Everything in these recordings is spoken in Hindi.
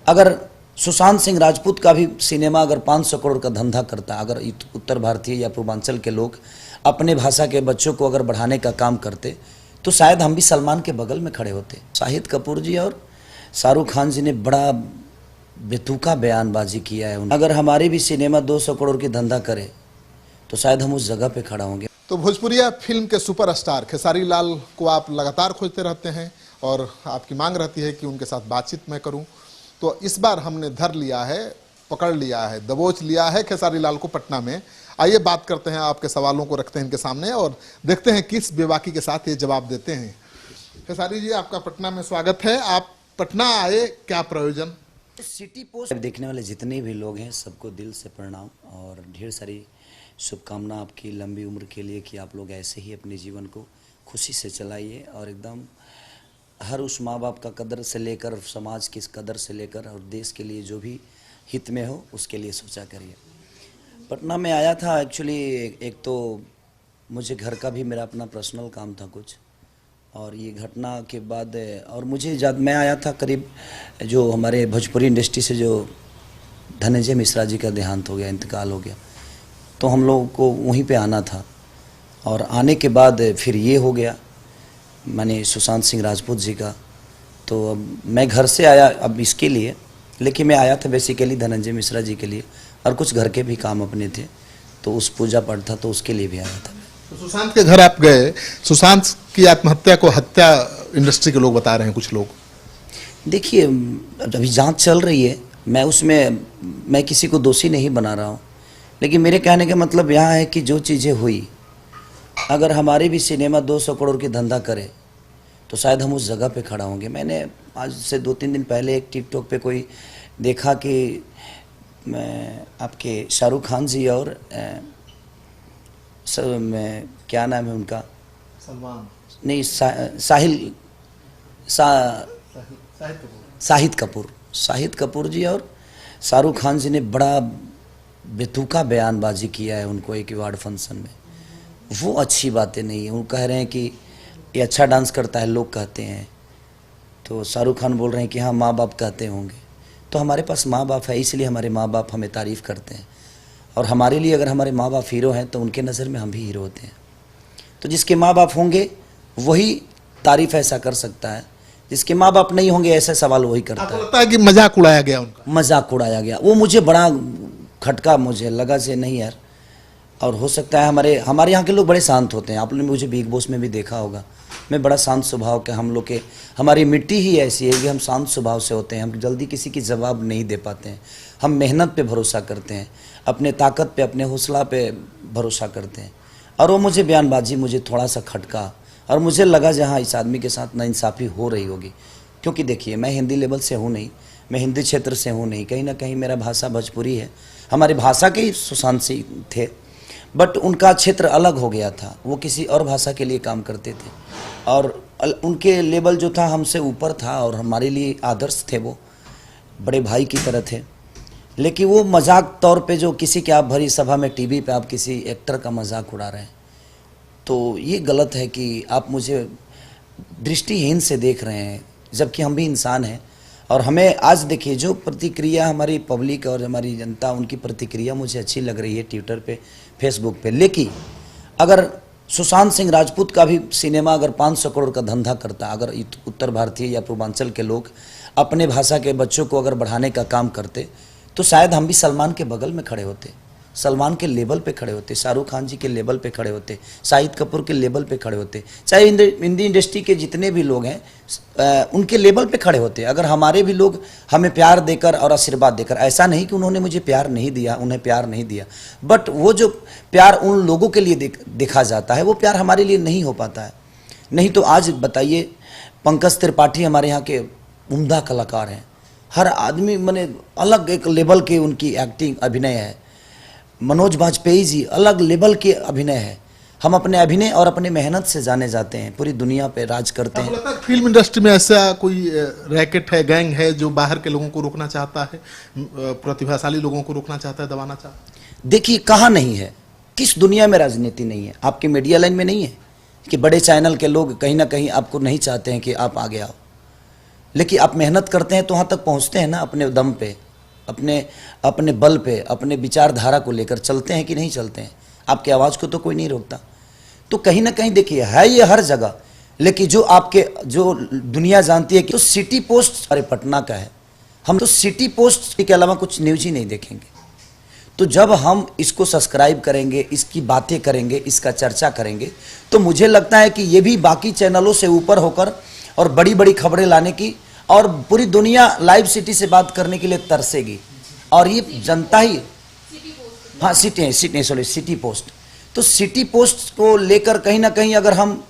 अगर सुशांत सिंह राजपूत का भी सिनेमा अगर 500 करोड़ का धंधा करता, अगर उत्तर भारतीय या पूर्वांचल के लोग अपने भाषा के बच्चों को अगर बढ़ाने का काम करते तो शायद हम भी सलमान के बगल में खड़े होते। शाहिद कपूर जी और शाहरुख खान जी ने बड़ा बेतुका बयानबाजी किया है। अगर हमारे भी सिनेमा 200 करोड़ की धंधा करे तो शायद हम उस जगह पे खड़ा होंगे। तो भोजपुरिया फिल्म के सुपरस्टार खेसारी लाल को आप लगातार खोजते रहते हैं और आपकी मांग रहती है कि उनके साथ बातचीत मैं करूं, तो इस बार हमने धर लिया है, पकड़ लिया है, दबोच लिया है खेसारी लाल को पटना में। आइए बात करते हैं, आपके सवालों को रखते हैं इनके सामने और देखते हैं किस बेबाकी के साथ ये जवाब देते हैं। खेसारी जी, आपका पटना में स्वागत है। आप पटना आए, क्या प्रयोजन? सिटी पोस्ट देखने वाले जितने भी लोग हैं सबको दिल से प्रणाम और ढेर सारी शुभकामना आपकी लंबी उम्र के लिए कि आप लोग ऐसे ही अपने जीवन को खुशी से चलाइए और एकदम हर उस माँ बाप का कदर से लेकर समाज की कदर से लेकर और देश के लिए जो भी हित में हो उसके लिए सोचा करिए। पटना में आया था एक्चुअली, एक तो मुझे घर का भी मेरा अपना पर्सनल काम था कुछ, और ये घटना के बाद और मुझे मैं आया था करीब, जो हमारे भोजपुरी इंडस्ट्री से जो धनंजय मिश्रा जी का देहांत हो गया, इंतकाल हो गया, तो हम लोगों को वहीं पे आना था। और आने के बाद फिर ये हो गया, मैंने सुशांत सिंह राजपूत जी का, तो अब मैं घर से आया अब इसके लिए, लेकिन मैं आया था बेसिकली धनंजय मिश्रा जी के लिए और कुछ घर के भी काम अपने थे, तो उस पूजा पाठ था तो उसके लिए भी आया था। तो सुशांत के घर आप गए, सुशांत की आत्महत्या को हत्या इंडस्ट्री के लोग बता रहे हैं, कुछ लोग। देखिए अभी जांच चल रही है, मैं किसी को दोषी नहीं बना रहा हूँ, लेकिन मेरे कहने का मतलब यहाँ है कि जो चीज़ें हुई, अगर हमारे भी सिनेमा 200 करोड़ की धंधा करे तो शायद हम उस जगह पे खड़ा होंगे। मैंने आज से 2-3 दिन पहले एक टिकटॉक पे कोई देखा कि आपके शाहरुख खान जी और क्या नाम है उनका, सलमान नहीं, शाहिद कपूर जी और शाहरुख खान जी ने बड़ा बेतुका बयानबाजी किया है उनको एक अवार्ड फंक्शन में। वो अच्छी बातें नहीं है। वो कह रहे हैं कि ये अच्छा डांस करता है, लोग कहते हैं, तो शाहरुख खान बोल रहे हैं कि हाँ माँ बाप कहते होंगे। तो हमारे पास माँ बाप है, इसलिए हमारे माँ बाप हमें तारीफ़ करते हैं, और हमारे लिए अगर हमारे माँ बाप हीरो हैं तो उनके नज़र में हम भी हीरो होते हैं। तो जिसके माँ बाप होंगे वही तारीफ़ ऐसा कर सकता है, जिसके माँ बाप नहीं होंगे ऐसा सवाल वही करता है। आपको लगता है कि मजाक उड़ाया गया उनका? मजाक उड़ाया गया, वो मुझे बड़ा खटका, मुझे लगा से नहीं यार। और हो सकता है हमारे यहाँ के लोग बड़े शांत होते हैं, आपने मुझे बिग बॉस में भी देखा होगा, मैं बड़ा शांत स्वभाव के, हम लोग के, हमारी मिट्टी ही ऐसी है कि हम शांत स्वभाव से होते हैं, हम जल्दी किसी की जवाब नहीं दे पाते हैं, हम मेहनत पे भरोसा करते हैं, अपने ताकत पे, अपने हौसला पे भरोसा करते हैं। और वो मुझे बयानबाजी मुझे थोड़ा सा खटका, और मुझे लगा जहाँ इस आदमी के साथ नाइंसाफ़ी हो रही होगी, क्योंकि देखिए मैं हिंदी लेवल से हूँ नहीं, मैं हिंदी क्षेत्र से हूँ नहीं, कहीं ना कहीं मेरा भाषा भोजपुरी है, हमारी भाषा के ही सुशांत सिंह थे, बट उनका क्षेत्र अलग हो गया था, वो किसी और भाषा के लिए काम करते थे और उनके लेवल जो था हमसे ऊपर था और हमारे लिए आदर्श थे, वो बड़े भाई की तरह थे। लेकिन वो मजाक तौर पे जो किसी के आप भरी सभा में टीवी पे आप किसी एक्टर का मजाक उड़ा रहे हैं, तो ये गलत है कि आप मुझे दृष्टिहीन से देख रहे हैं, जबकि हम भी इंसान हैं। और हमें आज देखिए जो प्रतिक्रिया हमारी पब्लिक और हमारी जनता, उनकी प्रतिक्रिया मुझे अच्छी लग रही है ट्विटर पे, फेसबुक पे। लेकिन अगर सुशांत सिंह राजपूत का भी सिनेमा अगर 500 करोड़ का धंधा करता, अगर उत्तर भारतीय या पूर्वांचल के लोग अपने भाषा के बच्चों को अगर बढ़ाने का काम करते तो शायद हम भी सलमान के बगल में खड़े होते, सलमान के लेवल पे खड़े होते, शाहरुख खान जी के लेवल पे खड़े होते, शाहिद कपूर के लेवल पे खड़े होते, चाहे हिंदी इंडस्ट्री के जितने भी लोग हैं उनके लेवल पे खड़े होते। अगर हमारे भी लोग हमें प्यार देकर और आशीर्वाद देकर, ऐसा नहीं कि उन्होंने मुझे प्यार नहीं दिया, उन्हें प्यार नहीं दिया, बट वो जो प्यार उन लोगों के लिए देखा जाता है वो प्यार हमारे लिए नहीं हो पाता है। नहीं तो आज बताइए, पंकज त्रिपाठी हमारे यहाँ के उम्दा कलाकार हैं, हर आदमी मैंने अलग एक लेवल के उनकी एक्टिंग अभिनय है। मनोज बाजपेयी जी अलग लेवल के अभिनय है। हम अपने अभिनय और अपने मेहनत से जाने जाते हैं, पूरी दुनिया पे राज करते हैं। लगता है फिल्म इंडस्ट्री में ऐसा कोई रैकेट है, गैंग है जो बाहर के लोगों को रोकना चाहता है, प्रतिभाशाली लोगों को रोकना चाहता है, दबाना चाहता है? देखिए कहाँ नहीं है, किस दुनिया में राजनीति नहीं है? आपके मीडिया लाइन में नहीं है कि बड़े चैनल के लोग कहीं ना कहीं आपको नहीं चाहते हैं कि आप आगे आओ? लेकिन आप मेहनत करते हैं तो वहाँ तक पहुँचते हैं ना, अपने दम पे, अपने अपने बल पे, अपने विचारधारा को लेकर चलते हैं कि नहीं चलते हैं। आपकी आवाज़ को तो कोई नहीं रोकता। तो कहीं ना कहीं देखिए है ये हर जगह, लेकिन जो दुनिया जानती है कि तो सिटी पोस्ट हमारे पटना का है, हम तो सिटी पोस्ट के अलावा कुछ न्यूज ही नहीं देखेंगे। तो जब हम इसको सब्सक्राइब करेंगे, इसकी बातें करेंगे, इसका चर्चा करेंगे, तो मुझे लगता है कि ये भी बाकी चैनलों से ऊपर होकर और बड़ी बड़ी खबरें लाने की, और पूरी दुनिया लाइव सिटी से बात करने के लिए तरसेगी। और ये जनता ही, हाँ सिटी पोस्ट, तो सिटी पोस्ट को लेकर कहीं ना कहीं अगर हम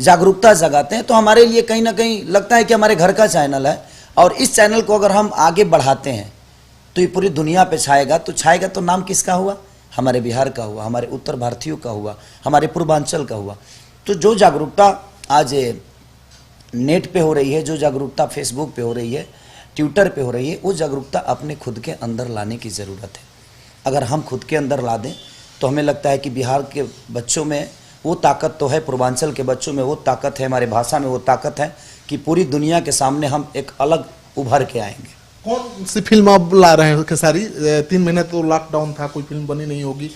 जागरूकता जगाते हैं तो हमारे लिए कहीं ना कहीं लगता है कि हमारे घर का चैनल है, और इस चैनल को अगर हम आगे बढ़ाते हैं तो ये पूरी दुनिया पे छाएगा। तो छाएगा तो नाम किसका हुआ? हमारे बिहार का हुआ, हमारे उत्तर भारतीयों का हुआ, हमारे पूर्वांचल का हुआ। तो जो जागरूकता आज नेट पे हो रही है, जो जागरूकता फेसबुक पे हो रही है, ट्विटर पे हो रही है, वो जागरूकता अपने खुद के अंदर लाने की ज़रूरत है। अगर हम खुद के अंदर ला दें तो हमें लगता है कि बिहार के बच्चों में वो ताकत तो है, पूर्वांचल के बच्चों में वो ताकत है, हमारे भाषा में वो ताकत है कि पूरी दुनिया के सामने हम एक अलग उभर के आएंगे। कौन सी फिल्म अब ला रहे हैं खेसारी? 3 महीने तो लॉकडाउन था, कोई फिल्म बनी नहीं होगी।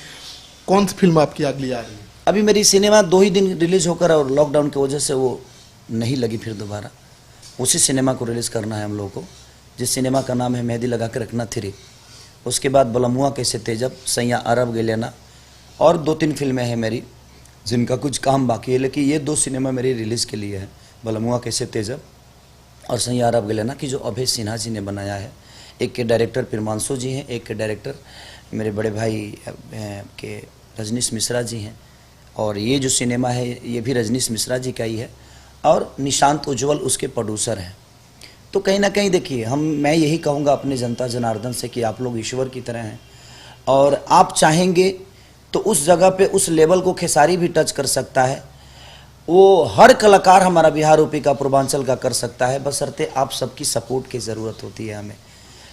कौन सी फिल्म आपकी अगली आ रही है? अभी मेरी सिनेमा 2 ही दिन रिलीज होकर और लॉकडाउन की वजह से वो नहीं लगी फिर दोबारा। उसी सिनेमा को रिलीज़ करना है हम लोगों को, जिस सिनेमा का नाम है मेहंदी लगा के रखना 3। उसके बाद बलमुआ कैसे तेजब, सैया अरब गेलेना, और 2-3 फिल्में हैं मेरी जिनका कुछ काम बाकी है, लेकिन ये 2 सिनेमा मेरी रिलीज़ के लिए है, बलमुआ कैसे तेजब और सैया अरब गेलेना, की जो अभय सिन्हा जी ने बनाया है। एक के डायरेक्टर प्रिमांशु जी हैं, एक के डायरेक्टर मेरे बड़े भाई के रजनीश मिश्रा जी हैं, और ये जो सिनेमा है ये भी रजनीश मिश्रा जी का ही है, और निशांत उज्ज्वल उसके प्रोड्यूसर हैं। तो कहीं ना कहीं देखिए, मैं यही कहूँगा अपने जनता जनार्दन से कि आप लोग ईश्वर की तरह हैं, और आप चाहेंगे तो उस जगह पे उस लेवल को खेसारी भी टच कर सकता है। वो हर कलाकार हमारा बिहार यूपी का पूर्वांचल का कर सकता है, बशर्ते आप सबकी सपोर्ट की ज़रूरत होती है हमें।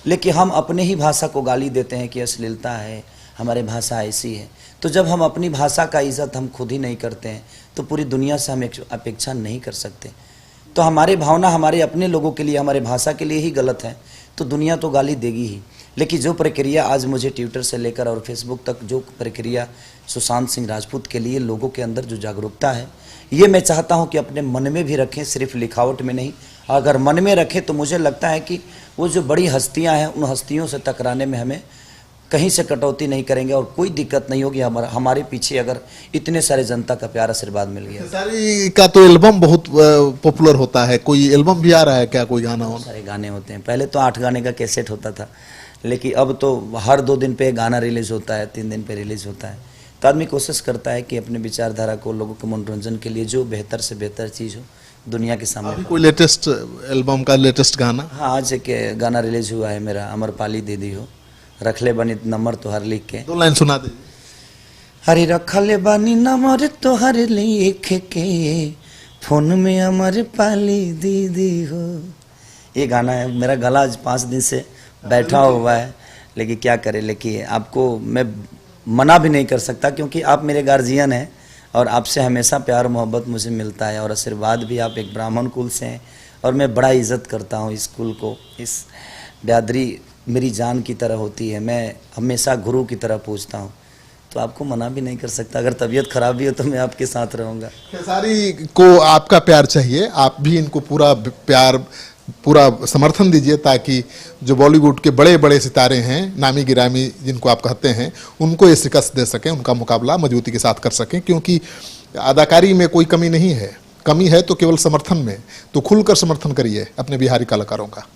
लेकिन हम अपने ही भाषा को गाली देते हैं कि अश्लीलता है, हमारी भाषा ऐसी है। तो जब हम अपनी भाषा का इज़्ज़त हम खुद ही नहीं करते हैं तो पूरी दुनिया से हम अपेक्षा नहीं कर सकते। तो हमारे भावना हमारे अपने लोगों के लिए, हमारे भाषा के लिए ही गलत है तो दुनिया तो गाली देगी ही। लेकिन जो प्रक्रिया आज मुझे ट्विटर से लेकर और फेसबुक तक जो प्रक्रिया सुशांत सिंह राजपूत के लिए लोगों के अंदर जो जागरूकता है, ये मैं चाहता हूं कि अपने मन में भी रखें, सिर्फ लिखावट में नहीं। अगर मन में रखें तो मुझे लगता है कि वो जो बड़ी हस्तियां हैं उन हस्तियों से टकराने में हमें कहीं से कटौती नहीं करेंगे और कोई दिक्कत नहीं होगी। हमारे पीछे अगर इतने सारे जनता का प्यार आशीर्वाद मिल गया। खेसारी का तो एल्बम बहुत पॉपुलर होता है, कोई एल्बम भी आ रहा है क्या? कोई गाना हो? सारे गाने होते हैं। पहले तो 8 गाने का कैसेट होता था, लेकिन अब तो हर 2 दिन पे गाना रिलीज होता है, 3 दिन पे रिलीज होता है। तो आदमी कोशिश करता है कि अपने विचारधारा को, लोगों के मनोरंजन के लिए जो बेहतर से बेहतर चीज़ हो दुनिया के सामने। अभी कोई लेटेस्ट एल्बम का लेटेस्ट गाना? हाँ, आज एक गाना रिलीज हुआ है मेरा, अमरपाली दीदी हो, रखले बनी नंबर तोहर लिख के। 2 लाइन सुना दीजिए। हरे रखले बनी नंबर तोहर लिख के, फोन में अमरपाली दीदी हो। ये गाना है। मेरा गला आज 5 दिन से बैठा हुआ है, लेकिन क्या करें। लेकिन आपको मैं मना भी नहीं कर सकता क्योंकि आप मेरे गार्जियन हैं और आपसे हमेशा प्यार मोहब्बत मुझे मिलता है और आशीर्वाद भी। आप एक ब्राह्मण कुल से हैं और मैं बड़ा इज़्ज़त करता हूँ इस कुल को। इस ब्यादरी मेरी जान की तरह होती है, मैं हमेशा गुरु की तरह पूछता हूँ, तो आपको मना भी नहीं कर सकता। अगर तबीयत खराब भी हो तो मैं आपके साथ रहूँगा। खेसारी को आपका प्यार चाहिए, आप भी इनको पूरा प्यार, पूरा समर्थन दीजिए ताकि जो बॉलीवुड के बड़े बड़े सितारे हैं, नामी गिरामी जिनको आप कहते हैं, उनको ये शिकस्त दे सकें, उनका मुकाबला मजबूती के साथ कर सकें। क्योंकि अदाकारी में कोई कमी नहीं है, कमी है तो केवल समर्थन में। तो खुलकर समर्थन करिए अपने बिहारी कलाकारों का।